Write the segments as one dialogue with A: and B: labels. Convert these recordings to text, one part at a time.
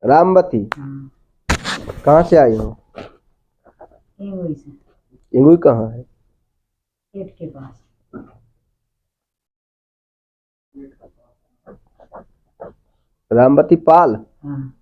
A: रामवती।
B: हाँ,
A: कहाँ से आई हो?
B: इंगुई से,
A: इंगुई कहाँ है?
B: पेट के पास।
A: रामवती पाल।
B: हाँ,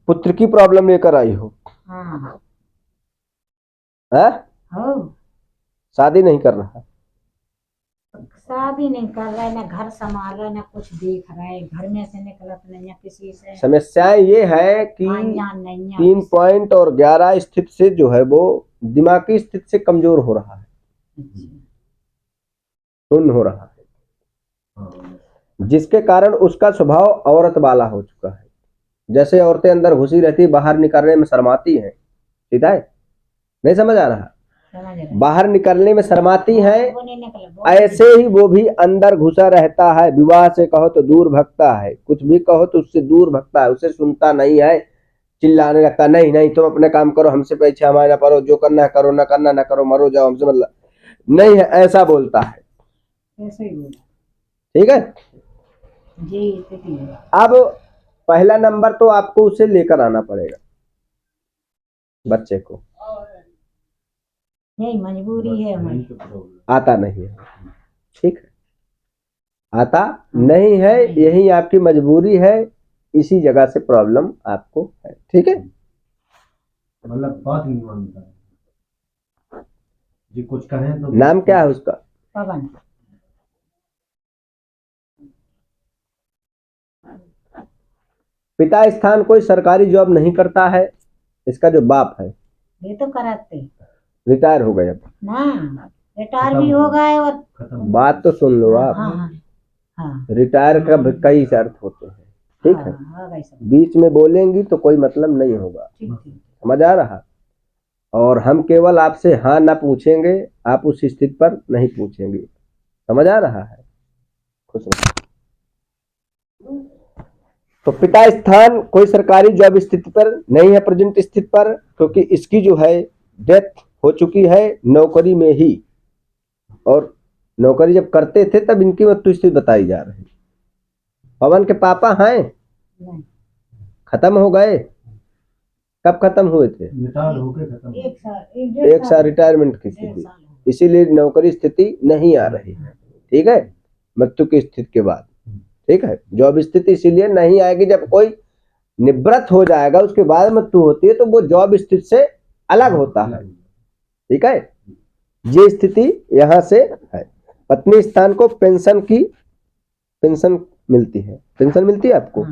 A: पुत्र की प्रॉब्लम लेकर आई हो?
B: हाँ,
A: है?
B: हो।
A: शादी नहीं कर रहा?
B: शादी नहीं कर रहा है, ना घर संभाल रहा है, ना कुछ देख रहा है, घर में से निकलत नहीं है किसी से।
A: समस्याएं ये है कि
B: खानदान नहीं है
A: 3 पॉइंट और 11 स्थिति से जो है वो दिमागी स्थिति से कमजोर हो रहा है, शून्य हो रहा है, जिसके कारण उसका स्वभाव औरत वाला हो चुका है। जैसे औरतें अंदर घुसी रहती, बाहर निकलने में शर्माती हैं, ठीक है? नहीं समझ आ रहा? बाहर निकलने में शर्माती है,
B: वो नहीं निकला,
A: ऐसे ही वो भी अंदर घुसा रहता है। विवाह से कहो तो दूर भगता है, कुछ भी कहो तो उससे दूर भगता है, उसे सुनता नहीं है, चिल्लाने लगता, नहीं नहीं तुम अपने काम करो, हमसे पीछे हमारे ना पड़ो, जो करना है करो, ना करना ना करो, मरो जाओ, हमसे मतलब नहीं है, ऐसा बोलता है।
B: ऐसे ही बोला
A: ठीक है
B: जी, स्थिति है।
A: अब पहला नंबर तो आपको उसे लेकर आना पड़ेगा, बच्चे को।
B: यही मजबूरी है हमारी।
A: आता नहीं है, ठीक है, आता नहीं है, यही आपकी मजबूरी है, इसी जगह से प्रॉब्लम आपको है, ठीक है?
C: मतलब बात नहीं मानता जी, कुछ कहें तो।
A: नाम क्या है उसका?
B: पवन।
A: पिता स्थान कोई सरकारी जॉब नहीं करता है, इसका जो बाप है
B: ये तो कराते
A: रिटायर हो गए अब
B: ना, रिटायर भी हो गए और
A: बात तो सुन लो आप।
B: हाँ, हाँ, हाँ,
A: रिटायर का कई अर्थ होते हैं, ठीक है?
B: हाँ, भाई साहब,
A: बीच में बोलेंगी तो कोई मतलब नहीं होगा,
B: ठीक ठीक।
A: समझ आ रहा? और हम केवल आपसे हाँ ना पूछेंगे, आप उस स्थिति पर नहीं पूछेंगे, समझ आ रहा है? खुश रहो। तो पिता स्थान कोई सरकारी जॉब स्थिति पर नहीं है प्रेजेंट स्थिति पर, क्योंकि इसकी जो है डेथ हो चुकी है नौकरी में ही, और नौकरी जब करते थे तब इनकी मृत्यु स्थिति बताई जा रही। पवन के पापा हैं?
B: नहीं,
A: खत्म हो गए? कब खत्म हुए थे?
C: रिटायर होके खत्म।
A: एक साल रिटायरमेंट की स्थिति, इसीलिए नौकरी स्थिति नहीं आ रही है, ठीक है? मृत्यु की स्थिति के बाद, ठीक है? जॉब स्थिति इसीलिए नहीं आएगी, जब कोई निवृत्त हो जाएगा उसके बाद मृत्यु होती है तो वो जॉब स्थिति से अलग होता है, ठीक है? ये स्थिति यहां से है। पत्नी स्थान को पेंशन मिलती है, पेंशन मिलती है आपको।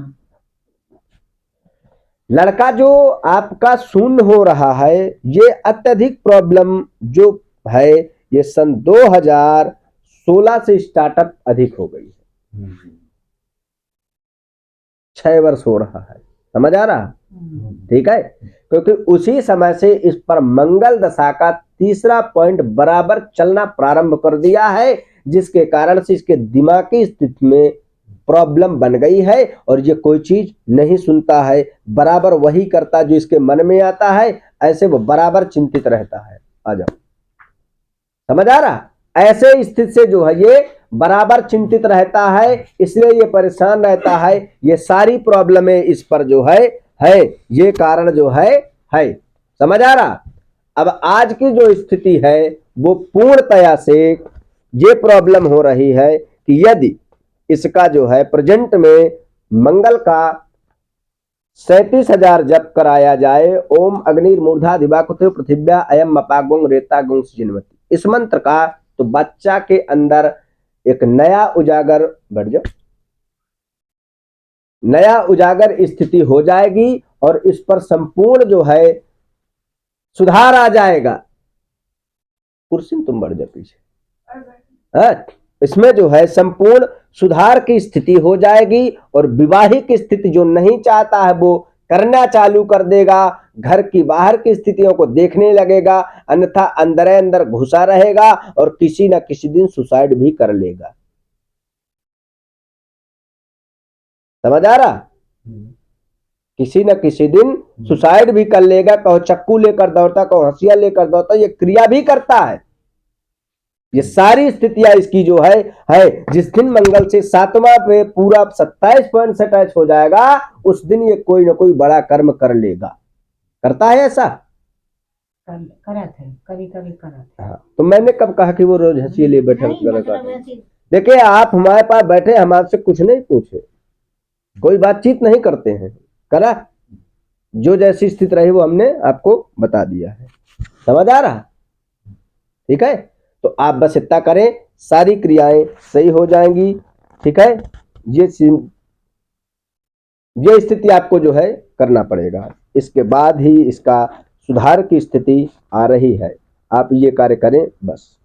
A: लड़का जो आपका शून्य हो रहा है, ये अत्यधिक प्रॉब्लम जो है ये सन 2016 से स्टार्टअप अधिक हो गई है, 6 वर्ष हो रहा है, समझ आ रहा? ठीक है, क्योंकि उसी समय से इस पर मंगल दशा का तीसरा पॉइंट बराबर चलना प्रारंभ कर दिया है, जिसके कारण से इसके दिमागी स्थिति में प्रॉब्लम बन गई है, और ये कोई चीज नहीं सुनता है, बराबर वही करता जो इसके मन में आता है, ऐसे वो बराबर चिंतित रहता है। आ जाओ, समझ आ रहा? ऐसे स्थिति से जो है ये बराबर चिंतित रहता है, इसलिए ये परेशान रहता है, ये सारी प्रॉब्लमें इस पर जो है ये कारण जो है समझ आ रहा? अब आज की जो स्थिति है वो पूर्णतया से ये प्रॉब्लम हो रही है कि यदि इसका जो है प्रेजेंट में मंगल का 37,000 जप कराया जाए, ओम अग्निर्मूर्धा दिवाकुते पृथिव्या अयम अपागुंग रेता गुंग जिन्वती, इस मंत्र का, तो बच्चा के अंदर एक नया उजागर, बढ़ जाओ, नया उजागर स्थिति हो जाएगी और इस पर संपूर्ण जो है सुधार आ जाएगा। कुर्सी तुम बढ़ जाओ पीछे, इसमें जो है संपूर्ण सुधार की स्थिति हो जाएगी, और विवाहिक स्थिति जो नहीं चाहता है वो करना चालू कर देगा, घर की बाहर की स्थितियों को देखने लगेगा, अन्यथा अंदर अंदर घुसा रहेगा और किसी न किसी दिन सुसाइड भी कर लेगा। समझ आ रहा? किसी न किसी दिन सुसाइड भी कर लेगा, कहो चक्कू लेकर दौड़ता, कहो हंसिया लेकर दौड़ता, ये क्रिया भी करता है। ये सारी स्थितियां इसकी जो है जिस दिन मंगल से 7वां पे पूरा 27 पॉइंट से अटैच हो जाएगा, उस दिन ये कोई ना कोई बड़ा कर्म कर लेगा। करता है ऐसा?
B: करत है, कभी कभी करत है।
A: हाँ, तो मैंने कब कहा कि वो रोज हंसी ले बैठा
B: नहीं, मतलब ऐसे
A: देखिए, आप हमारे पास बैठे, हम आपसे कुछ नहीं पूछे, कोई बातचीत नहीं करते हैं, करा जो जैसी स्थिति रही वो हमने आपको बता दिया है। समझ आ रहा? ठीक है, तो आप बस इतना करें, सारी क्रियाएं सही हो जाएंगी। ठीक है, ये स्थिति आपको जो है करना पड़ेगा, इसके बाद ही इसका सुधार की स्थिति आ रही है। आप ये कार्य करें बस।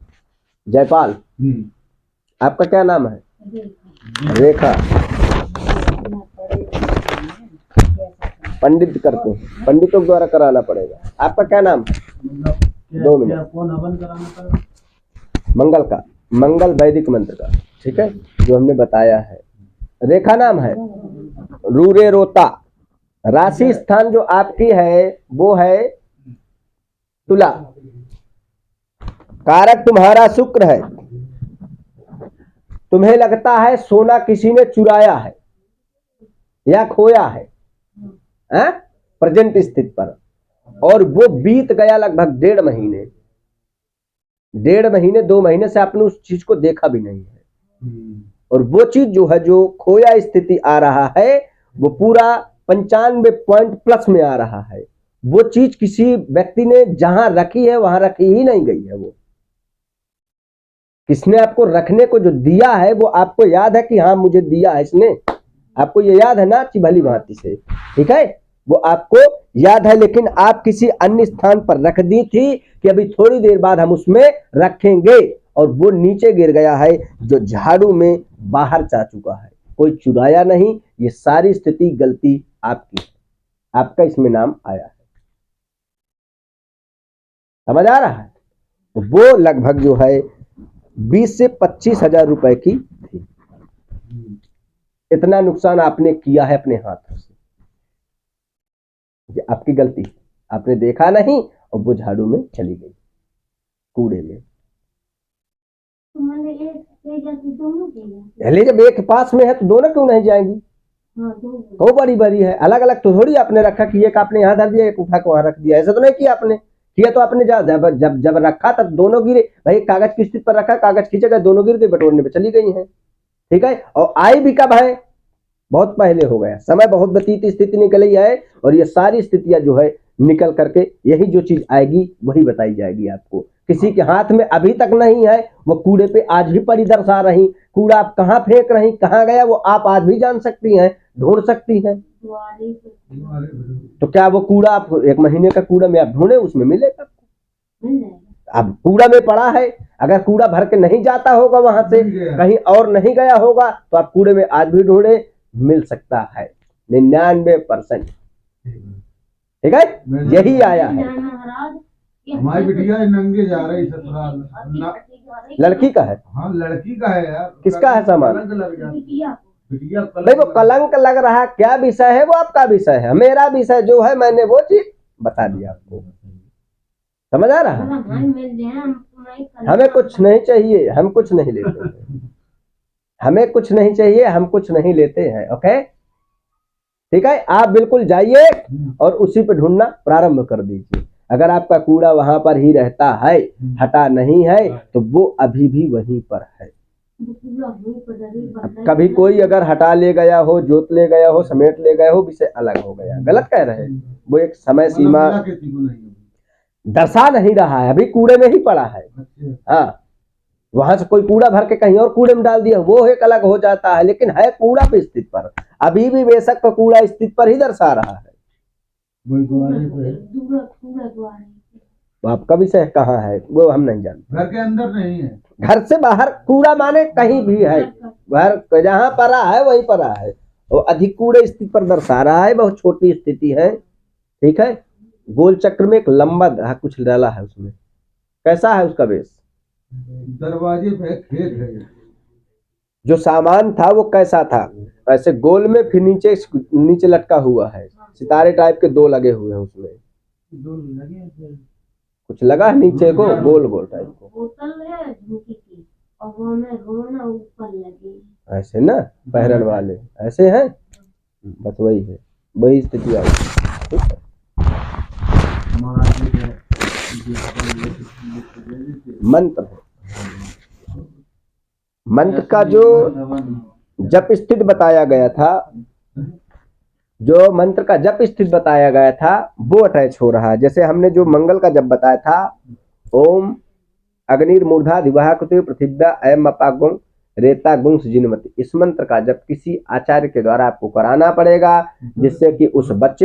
A: जयपाल, आपका क्या नाम है? रेखा। पंडित करते हैं, पंडितों द्वारा कराना पड़ेगा। आपका क्या नाम है? 2 मिनट।
C: कौन हवन कराना पड़ेगा?
A: मंगल का, मंगल वैदिक मंत्र का, ठीक है, जो हमने बताया है। रेखा नाम है, रूरे रोता। राशि स्थान जो आपकी है वो है तुला, कारक तुम्हारा शुक्र है। तुम्हें लगता है सोना किसी ने चुराया है या खोया है, प्रेजेंट स्थिति पर, और वो बीत गया लगभग 1.5 महीने, 2 महीने से आपने उस चीज को देखा भी नहीं है। और वो चीज जो है, जो खोया स्थिति आ रहा है, वो पूरा 95 पॉइंट प्लस में आ रहा है। वो चीज किसी व्यक्ति ने जहां रखी है वहां रखी ही नहीं गई है। वो किसने आपको रखने को जो दिया है वो आपको याद है कि हाँ मुझे दिया है इसने, आपको ये याद है ना अच्छी भली भांति से, ठीक है, वो आपको याद है, लेकिन आप किसी अन्य स्थान पर रख दी थी कि अभी थोड़ी देर बाद हम उसमें रखेंगे, और वो नीचे गिर गया है, जो झाड़ू में बाहर जा चुका है। कोई चुराया नहीं, ये सारी स्थिति गलती आपकी है, आपका इसमें नाम आया है। समझ आ रहा है? वो लगभग जो है 20 से 25 हजार रुपए की थी। इतना नुकसान आपने किया है अपने हाथों से, ये आपकी गलती, आपने देखा नहीं और वो झाड़ू में चली गई, कूड़े में। पहले जब एक पास में है तो दोनों क्यों नहीं जाएंगी? वो बड़ी बड़ी है, अलग अलग तो थोड़ी आपने रखा कि एक आपने यहाँ धर दिया, एक उठा के वहां रख दिया, ऐसा तो नहीं किया आपने। किया तो आपने जब रखा तब दोनों गिरे, भाई कागज की स्थिति पर रखा, कागज खींचे गए, दोनों गिर के बटोरने पे चली गई हैं। ठीक है, और आई भी कब है? बहुत पहले हो गया, समय बहुत व्यतीत स्थिति निकली है, और ये सारी स्थितियां जो है निकल करके यही जो चीज आएगी वही बताई जाएगी आपको। किसी के हाथ में अभी तक नहीं है, वो कूड़े पे आज भी पड़ी दर्शा रही, कूड़ा आप कहाँ फेंक रही, कहाँ गया, वो आप आज भी जान सकती हैं, ढूंढ सकती हैं। तो क्या वो कूड़ा आप 1 महीने का कूड़ा में आप ढूंढे, उसमें मिलेगा? अब कूड़ा में पड़ा है, अगर कूड़ा भर के नहीं जाता होगा वहां से, कहीं और नहीं गया होगा, तो आप कूड़े में आज भी ढूंढे, मिल सकता है 99%। ठीक है, यही आया है।
C: हमारी बिटिया नंगे जा रही ससुराल।
A: लड़की का है?
C: हाँ लड़की का है यार।
A: किसका है सामान?
C: बिटिया
A: भाई वो कलंक लग रहा, क्या विषय है वो आपका विषय है, मेरा विषय जो है मैंने वो चीज बता दिया आपको। समझ आ रहा है? हमें कुछ नहीं चाहिए, हम कुछ नहीं लेते हैं, हमें कुछ नहीं चाहिए, हम कुछ नहीं लेते हैं। ओके, ठीक है, आप बिल्कुल जाइए और उसी पे ढूंढना प्रारंभ कर दीजिए। अगर आपका कूड़ा वहां पर ही रहता है, हटा नहीं है, तो वो अभी भी वहीं पर है। कभी कोई अगर हटा ले गया हो, जोत ले गया हो, समेट ले गया हो, विषय अलग हो गया, गलत कह रहे हैं। वो एक समय सीमा दर्शा नहीं रहा है, अभी कूड़े में ही पड़ा है। हाँ, वहां से कोई कूड़ा भर के कहीं और कूड़े में डाल दिया, वो एक अलग हो जाता है, लेकिन है कूड़ा पे स्थित पर, अभी भी बेशक का कूड़ा स्थित पर ही दर्शा रहा है। तो आपका विषय कहाँ है वो हम नहीं जानते।
C: घर के अंदर नहीं है,
A: घर से बाहर कूड़ा माने कहीं भी है, घर जहां पड़ा है वहीं पड़ा है, वो अधिक कूड़े स्थिति पर दर्शा रहा है, बहुत छोटी स्थिति है। ठीक है, गोल चक्र में एक लंबा कुछ डाला है उसमें, कैसा है उसका बेस?
C: दरवाजे पे खेत है,
A: जो सामान था वो कैसा था, ऐसे गोल में, फिर नीचे नीचे लटका हुआ है, सितारे टाइप के 2 लगे हुए हैं उसमें, कुछ लगा है नीचे को गोल गोल टाइप को,
D: बोतल है झुमकी की और वो में रोना ऊपर लगी।
A: ऐसे ना पहरन वाले ऐसे हैं, बस वही है, वही स्थिति आई। ठीक है, मंत्र है। मंत्र का जो जप स्थिति बताया गया था, जो मंत्र का जप स्थिति बताया गया था वो अटैच हो रहा है। जैसे हमने जो मंगल का जप बताया था, ओम अग्निर्मूर्धा दिवाह कुते पृथिव्या अयम अपागुं रेता गुंस जिनमति, इस मंत्र का जप किसी आचार्य के द्वारा आपको कराना पड़ेगा, जिससे कि उस बच्चे